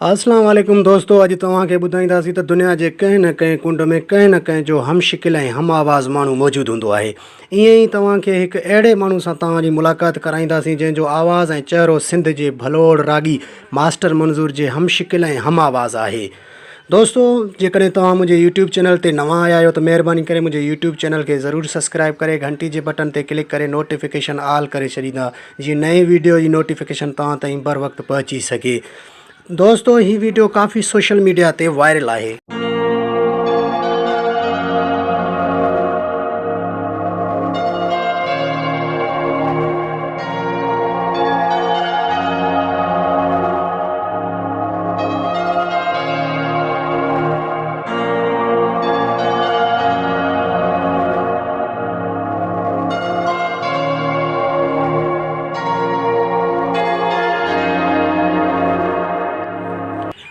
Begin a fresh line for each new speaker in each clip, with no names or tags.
अस्सलाम वालेकुम दोस्तों, अॼु तव्हांखे ॿुधाईंदासीं त दुनिया जे कंहिं न कंहिं कुंड में कंहिं न कंहिं जो हम शिकिल ऐं हम आवाज़ माण्हू मौजूदु हूंदो आहे। ईअं ई तव्हांखे हिकु अहिड़े माण्हू सां तव्हांजी मुलाक़ात कराईंदासीं जंहिंजो आवाज़ ऐं चहिरो सिंध जे भलोड़ रागी मास्टर मंज़ूर जे हम शिकिल ऐं हम आवाज़ आहे। दोस्तों, जेकॾहिं तव्हां मुंहिंजे यूट्यूब चैनल ते नवां आया आहियो त महिरबानी करे मुंहिंजे यूट्यूब चैनल खे ज़रूरु सब्सक्राइब करे घंटी जे बटन ते क्लिक करे नोटिफिकेशन ऑल करे छॾींदा, जीअं नई वीडियो जी नोटिफिकेशन तव्हां ताईं बर वक़्तु पहुची सघे। दोस्तों, ही वीडियो काफ़ी सोशल मीडिया ते वायरल आहे।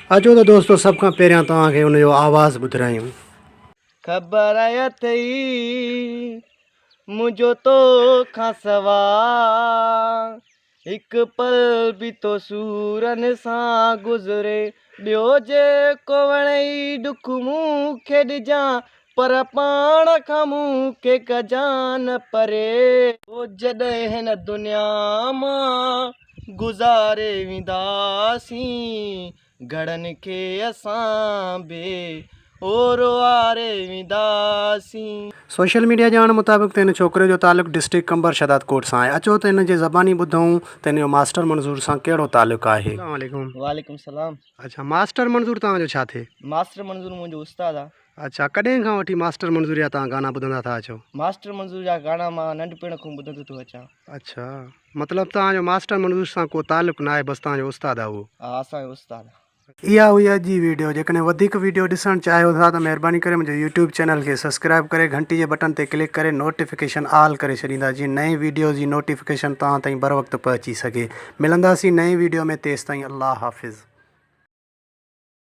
अचो त दोस्तों, सभ खां पहिरियां तव्हांखे हुनजो आवाज़ ॿुधायूं।
ख़बर अथई मुंहिंजो तो खां सवा हिकु पल बि तो सूरनि सां गुज़रे, ॿियो जेको वणई डुख मूंखे ॾिजां, पर पाण खां मूंखे कजां न परे। ओ जॾहिं हिन दुनिया मां गुज़ारे वेंदासीं, घड़नि खे असां बे ओरवारे वेंदासीं।
सोशल मीडिया ॼाण मुताबिक़ त हिन छोकिरे जो तालुक़ु डिस्ट्रिक्ट कंबर शदाद कोट सां आहे। अचो त हिन जे ज़बानी ॿुधूं त हिन जो मास्टर मंज़ूर सां कहिड़ो तालुक़ु आहे।
वालेकुम सलाम।
अच्छा, मास्टर मंज़ूर तव्हांजो छा थिए?
मास्टर मंज़ूर मुंहिंजो उस्ताद आहे।
अच्छा, कॾहिं खां वठी मास्टर मंज़ूर जा तव्हां गाना ॿुधंदा था अचो?
मास्टर मंज़ूर जा गाना मां नंढपिण खां ॿुधंदो थो अचां।
अच्छा, मतिलबु तव्हांजो मास्टर मंज़ूर सां को तालुक़ु न आहे, बसि तव्हांजो उस्ताद आहे उहो?
हा, असांजो उस्ताद आहे।
इहा हुई अॼु जी वीडियो। जेकॾहिं वधीक वीडियो ॾिसणु चाहियो था त महिरबानी करे मुंहिंजे यूट्यूब चैनल खे सब्सक्राइब करे घंटी जे बटन ते क्लिक करे नोटिफिकेशन ऑल करे छॾींदा, जीअं नई वीडियो जी नोटिफिकेशन तव्हां ताईं बर वक़्तु पहुची सघे। मिलंदासीं नई वीडियो में, तेसि ताईं अल्लाह हाफ़िज़।